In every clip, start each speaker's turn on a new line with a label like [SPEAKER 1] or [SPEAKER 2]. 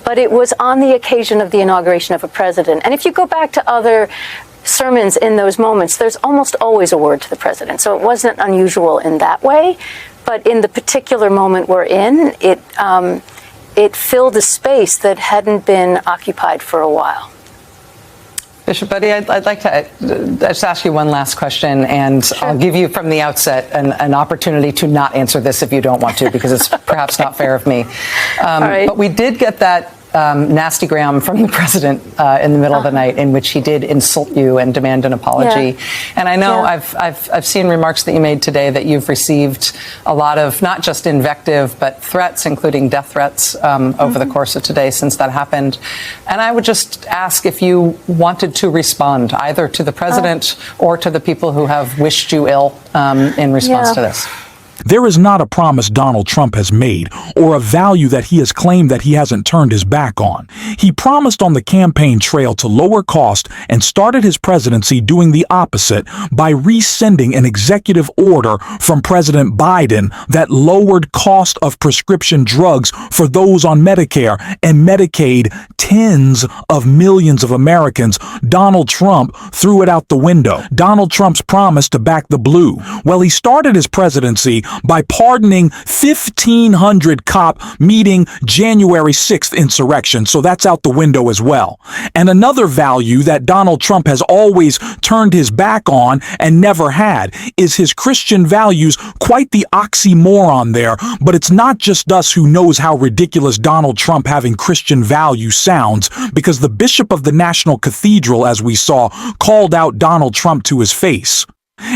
[SPEAKER 1] but it was on the occasion of the inauguration of a president. And if you go back to other sermons in those moments, there's almost always a word to the president. So it wasn't unusual in that way. But in the particular moment we're in, it filled a space that hadn't been occupied for a while.
[SPEAKER 2] Bishop Buddy, I'd like to just ask you one last question, and sure. I'll give you from the outset an opportunity to not answer this if you don't want to, because it's perhaps not fair of me. Right. But we did get that nasty gram from the president in the middle of the night, in which he did insult you and demand an apology. Yeah. And I know I've seen remarks that you made today that you've received a lot of not just invective but threats, including death threats, over the course of today since that happened. And I would just ask if you wanted to respond either to the president or to the people who have wished you ill in response to this.
[SPEAKER 3] There is not a promise Donald Trump has made or a value that he has claimed that he hasn't turned his back on. He promised on the campaign trail to lower cost and started his presidency doing the opposite by rescinding an executive order from President Biden that lowered cost of prescription drugs for those on Medicare and Medicaid. Tens of millions of Americans. Donald Trump threw it out the window. Donald Trump's promise to back the blue. Well, he started his presidency by pardoning 1,500 cop meeting January 6th insurrection, so that's out the window as well. And another value that Donald Trump has always turned his back on and never had is his Christian values. Quite the oxymoron there, but it's not just us who knows how ridiculous Donald Trump having Christian values sounds, because the Bishop of the National Cathedral, as we saw, called out Donald Trump to his face.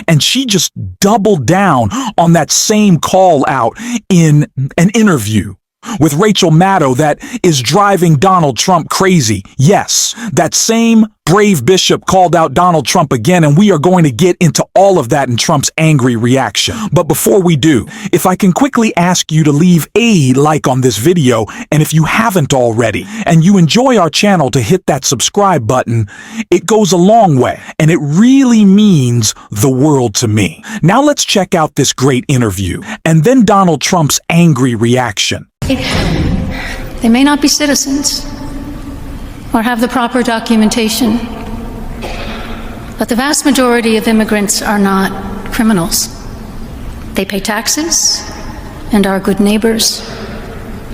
[SPEAKER 3] And she just doubled down on that same call out in an interview with Rachel Maddow that is driving Donald Trump crazy. Yes, that same brave bishop called out Donald Trump again, and we are going to get into all of that in Trump's angry reaction. But before we do, if I can quickly ask you to leave a like on this video, and if you haven't already, and you enjoy our channel, to hit that subscribe button. It goes a long way, and it really means the world to me. Now let's check out this great interview, and then Donald Trump's angry reaction.
[SPEAKER 4] They may not be citizens or have the proper documentation, but the vast majority of immigrants are not criminals. They pay taxes and are good neighbors.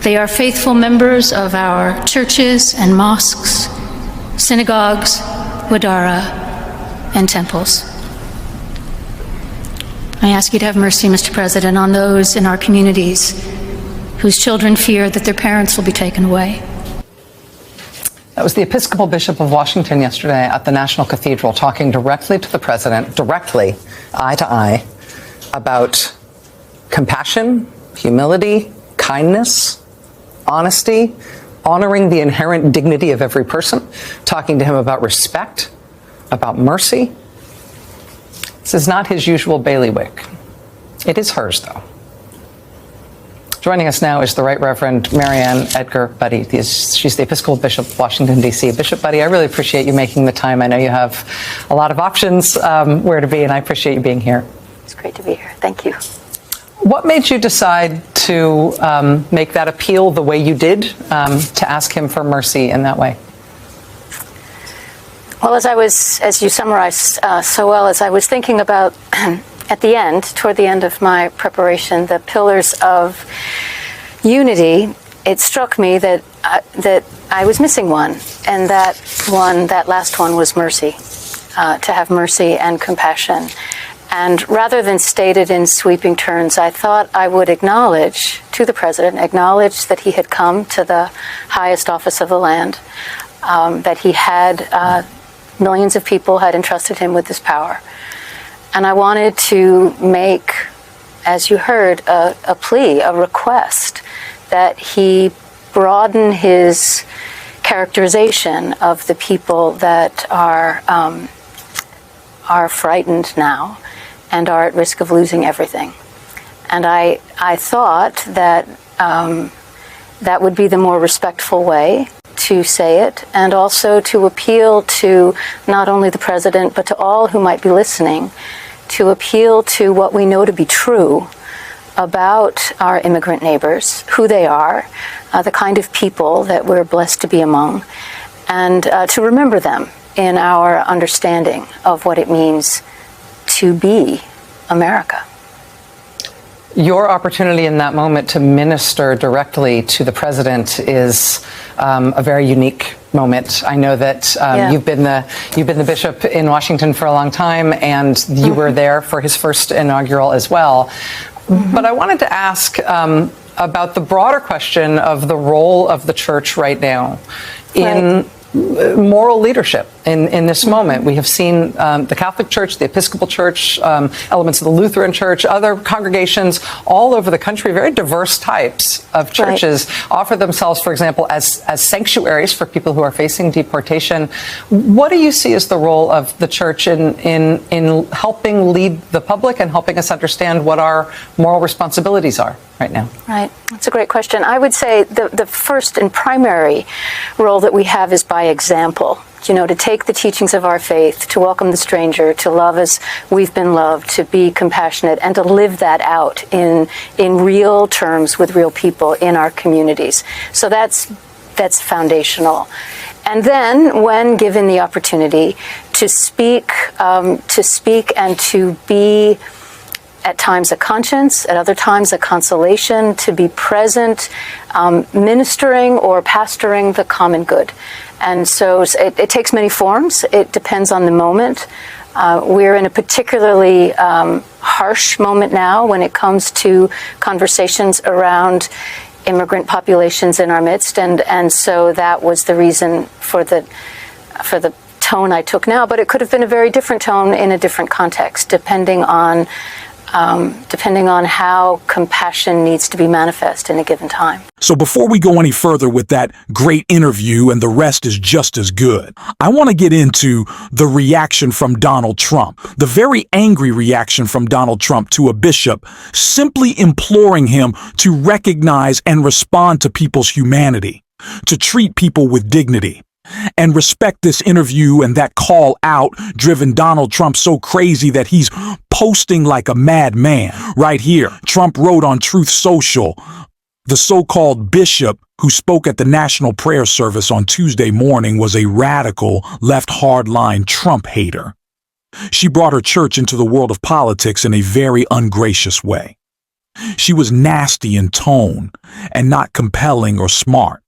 [SPEAKER 4] They are faithful members of our churches and mosques, synagogues, wadara, and temples. I ask you to have mercy, Mr. President, on those in our communities whose children fear that their parents will be taken away.
[SPEAKER 2] That was the Episcopal Bishop of Washington yesterday at the National Cathedral, talking directly to the president, directly, eye to eye, about compassion, humility, kindness, honesty, honoring the inherent dignity of every person, talking to him about respect, about mercy. This is not his usual bailiwick. It is hers, though. Joining us now is the Right Reverend Marianne Edgar Buddy. She's the Episcopal Bishop of Washington, D.C. Bishop Buddy, I really appreciate you making the time. I know you have a lot of options where to be, and I appreciate you being here.
[SPEAKER 1] It's great to be here. Thank you.
[SPEAKER 2] What made you decide to make that appeal the way you did, to ask him for mercy in that way?
[SPEAKER 1] Well, as you summarized so well, as I was thinking about at the end, toward the end of my preparation, the pillars of unity, it struck me that I was missing one, and that last one was mercy, to have mercy and compassion. And rather than state it in sweeping terms, I thought I would acknowledge to the president, that he had come to the highest office of the land, that he had millions of people had entrusted him with this power. And I wanted to make, as you heard, a plea, a request that he broaden his characterization of the people that are frightened now and are at risk of losing everything. And I thought that that would be the more respectful way to say it, and also to appeal to not only the president, but to all who might be listening, to appeal to what we know to be true about our immigrant neighbors, who they are, the kind of people that we're blessed to be among, and to remember them in our understanding of what it means to be America.
[SPEAKER 2] Your opportunity in that moment to minister directly to the president is a very unique moment. I know that you've been the bishop in Washington for a long time, and you were there for his first inaugural as well. But I wanted to ask about the broader question of the role of the church right now in moral leadership in this moment. We have seen the Catholic Church, the Episcopal Church, elements of the Lutheran Church, other congregations all over the country, very diverse types of churches, offer themselves, for example, as sanctuaries for people who are facing deportation. What do you see as the role of the church in helping lead the public and helping us understand what our moral responsibilities are right now?
[SPEAKER 1] Right. That's a great question. I would say the first and primary role that we have is by example. To take the teachings of our faith, to welcome the stranger, to love as we've been loved, to be compassionate, and to live that out in real terms with real people in our communities. So that's foundational. And then, when given the opportunity to speak and to be at times a conscience, at other times a consolation, to be present, ministering or pastoring the common good. And so it takes many forms. It depends on the moment. We're in a particularly harsh moment now when it comes to conversations around immigrant populations in our midst, and so that was the reason for the tone I took now. But it could have been a very different tone in a different context, depending on how compassion needs to be manifest in a given time.
[SPEAKER 3] So before we go any further with that great interview, and the rest is just as good, I want to get into the reaction from Donald Trump, the very angry reaction from Donald Trump to a bishop simply imploring him to recognize and respond to people's humanity, to treat people with dignity. And respect this interview and that call out driven Donald Trump so crazy that he's posting like a madman. Right here, Trump wrote on Truth Social, the so-called bishop who spoke at the National Prayer Service on Tuesday morning was a radical, left hardline Trump hater. She brought her church into the world of politics in a very ungracious way. She was nasty in tone and not compelling or smart.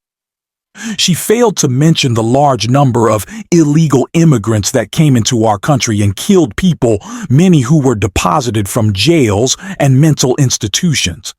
[SPEAKER 3] She failed to mention the large number of illegal immigrants that came into our country and killed people, many who were deposited from jails and mental institutions.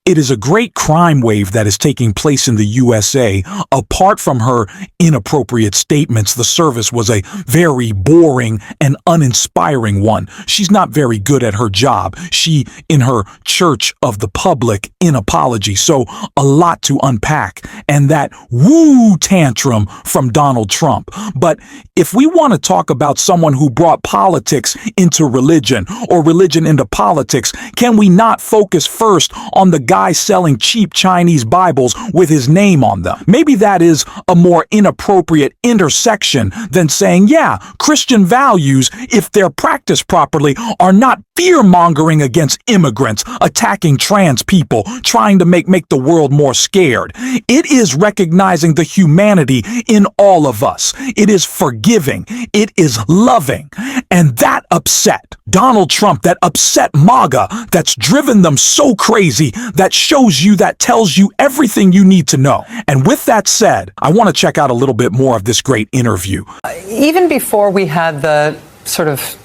[SPEAKER 3] It is a great crime wave that is taking place in the USA. Apart from her inappropriate statements, the service was a very boring and uninspiring one. She's not very good at her job. She, in her church of the public, in apology. So a lot to unpack. And that woo tantrum from Donald Trump. But if we want to talk about someone who brought politics into religion or religion into politics, can we not focus first on the guy selling cheap Chinese Bibles with his name on them? Maybe that is a more inappropriate intersection than saying, yeah, Christian values, if they're practiced properly, are not fear-mongering against immigrants, attacking trans people, trying to make the world more scared. It is recognizing the humanity in all of us. It is forgiving. It is loving. And that upset Donald Trump, that upset MAGA, that's driven them so crazy, that shows you, that tells you everything you need to know. And with that said, I want to check out a little bit more of this great interview.
[SPEAKER 2] Even before we had the sort of,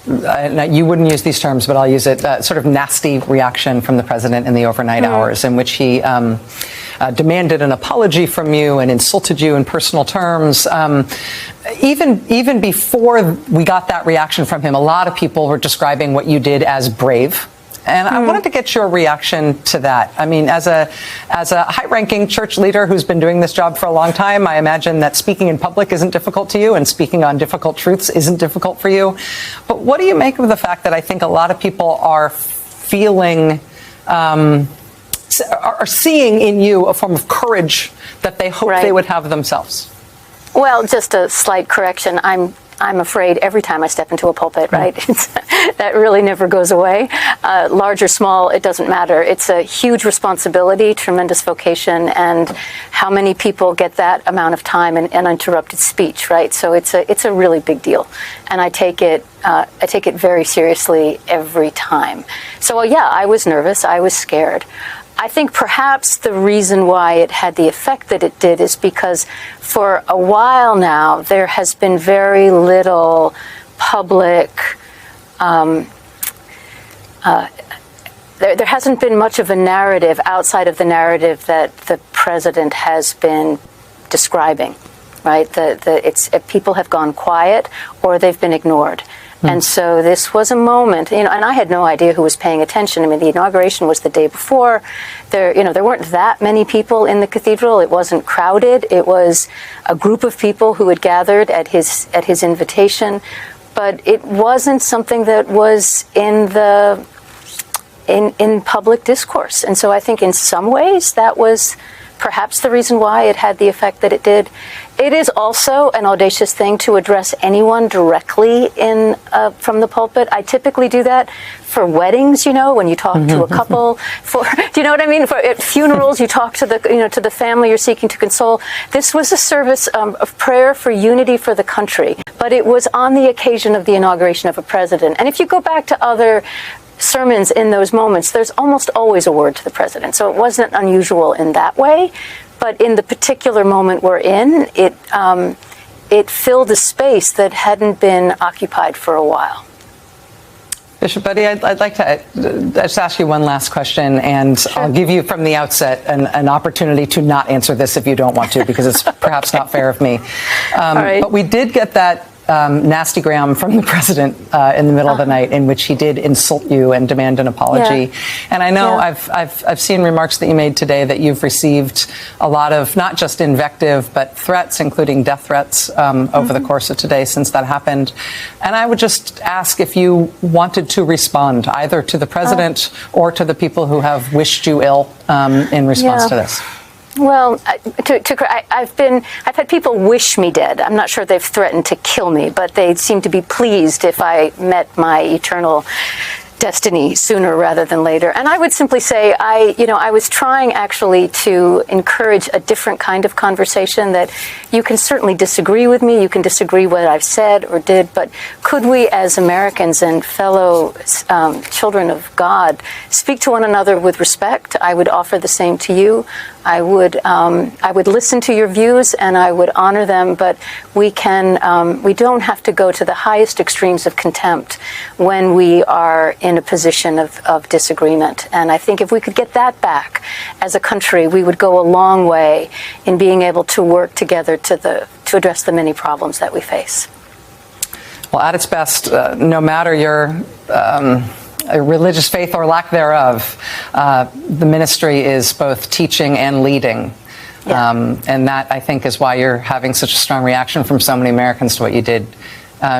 [SPEAKER 2] you wouldn't use these terms, but I'll use it, sort of nasty reaction from the president in the overnight hours, in which he demanded an apology from you and insulted you in personal terms. Even before we got that reaction from him, a lot of people were describing what you did as brave. And I wanted to get your reaction to that. I mean, as a high-ranking church leader who's been doing this job for a long time, I imagine that speaking in public isn't difficult to you, and speaking on difficult truths isn't difficult for you. But what do you make of the fact that I think a lot of people are feeling, are seeing in you a form of courage that they hope they would have themselves?
[SPEAKER 1] Well, just a slight correction. I'm I'm afraid every time I step into a pulpit, right? That really never goes away. Large or small, it doesn't matter. It's a huge responsibility, tremendous vocation, and how many people get that amount of time and uninterrupted speech, right? So it's a really big deal, and I take it very seriously every time. So yeah, I was nervous. I was scared. I think perhaps the reason why it had the effect that it did is because for a while now there has been very little public, there hasn't been much of a narrative outside of the narrative that the president has been describing, right? People have gone quiet or they've been ignored. And so this was a moment, and I had no idea who was paying attention. I mean, the inauguration was the day before. There weren't that many people in the cathedral. It wasn't crowded. It was a group of people who had gathered at his invitation, but it wasn't something that was in public discourse. And so I think in some ways that was perhaps the reason why it had the effect that it did. It is also an audacious thing to address anyone directly from the pulpit. I typically do that for weddings, when you talk to a couple. Do you know what I mean? At funerals, you talk to the family you're seeking to console. This was a service of prayer for unity for the country, but it was on the occasion of the inauguration of a president. And if you go back to other sermons in those moments, there's almost always a word to the president. So it wasn't unusual in that way. But in the particular moment we're in, it filled a space that hadn't been occupied for a while.
[SPEAKER 2] Bishop Buddy, I'd like to just ask you one last question, and sure. I'll give you from the outset an opportunity to not answer this if you don't want to, because it's perhaps not fair of me.
[SPEAKER 1] All right.
[SPEAKER 2] But we did get that nasty gram from the president in the middle of the night, in which he did insult you and demand an apology. Yeah. And I know I've seen remarks that you made today that you've received a lot of not just invective but threats, including death threats, over the course of today since that happened. And I would just ask if you wanted to respond either to the president or to the people who have wished you ill in response to this.
[SPEAKER 1] Well, I've had people wish me dead. I'm not sure they've threatened to kill me, but they seem to be pleased if I met my eternal destiny sooner rather than later. And I would simply say I was trying actually to encourage a different kind of conversation, that you can certainly disagree with me, you can disagree what I've said or did, but could we as Americans and fellow children of God speak to one another with respect? I would offer the same to you. I would listen to your views and I would honor them, but we don't have to go to the highest extremes of contempt when we are in a position of disagreement. And I think if we could get that back as a country, we would go a long way in being able to work together to address the many problems that we face.
[SPEAKER 2] Well, at its best, no matter your religious faith or lack thereof, the ministry is both teaching and leading. Yeah. And that, I think, is why you're having such a strong reaction from so many Americans to what you did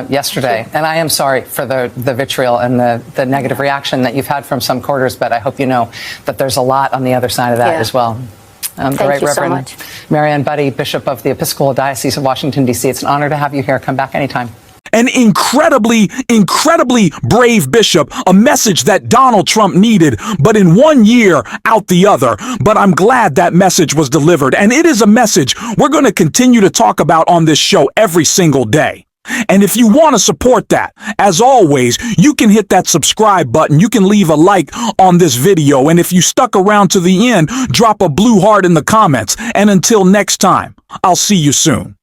[SPEAKER 2] yesterday. Sure. And I am sorry for the vitriol and the negative reaction that you've had from some quarters, but I hope you know that there's a lot on the other side of that as well.
[SPEAKER 1] Thank you
[SPEAKER 2] Reverend
[SPEAKER 1] so much.
[SPEAKER 2] Marianne Buddy, Bishop of the Episcopal Diocese of Washington, D.C. It's an honor to have you here. Come back anytime.
[SPEAKER 3] An incredibly brave bishop, a message that Donald Trump needed, but in one year out the other. But I'm glad that message was delivered, and it is a message we're going to continue to talk about on this show every single day. And if you want to support that, as always, you can hit that subscribe button. You can leave a like on this video. And if you stuck around to the end, drop a blue heart in the comments. And until next time, I'll see you soon.